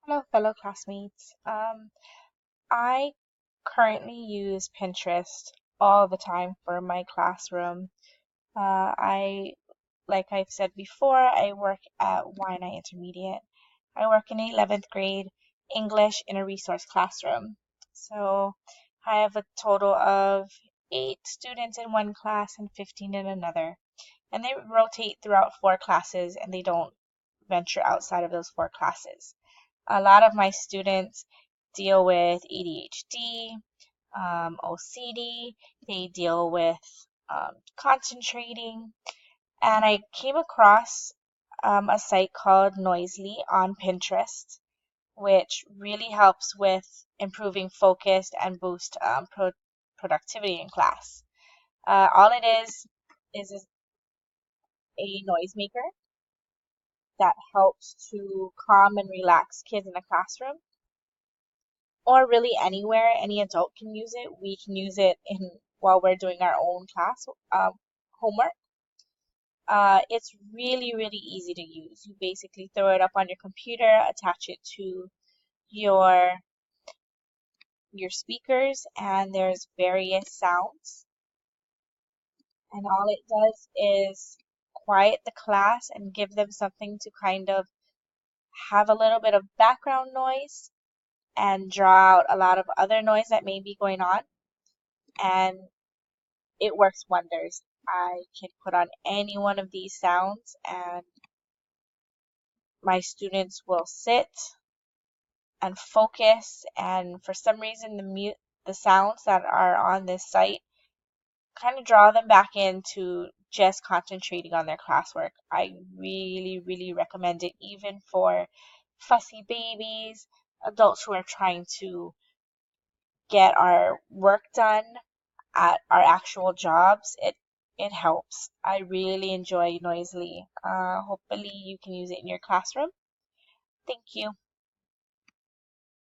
Hello, fellow classmates. I currently use Pinterest all the time for my classroom. Like I've said before, I work at YNI Intermediate. I work in 11th grade English in a resource classroom. So I have a total of 8 students in one class and 15 in another. And they rotate throughout 4 classes and they don't venture outside of those 4 classes. A lot of my students deal with ADHD, OCD, they deal with concentrating, and I came across a site called Noisely on Pinterest, which really helps with improving focus and boost productivity in class. All it is a noisemaker that helps to calm and relax kids in the classroom, or really anywhere. Any adult can use it. We can use it in while we're doing our own class homework. It's really, really easy to use. You basically throw it up on your computer, attach it to your your speakers, and there's various sounds. And all it does is quiet the class and give them something to kind of have a little bit of background noise and draw out a lot of other noise that may be going on. And it works wonders. I can put on any one of these sounds and my students will sit and focus, and for some reason the sounds that are on this site kind of draw them back into just concentrating on their classwork. I really, really recommend it even for fussy babies, adults who are trying to get our work done at our actual jobs. It helps. I really enjoy Noisely. Hopefully you can use it in your classroom. Thank you.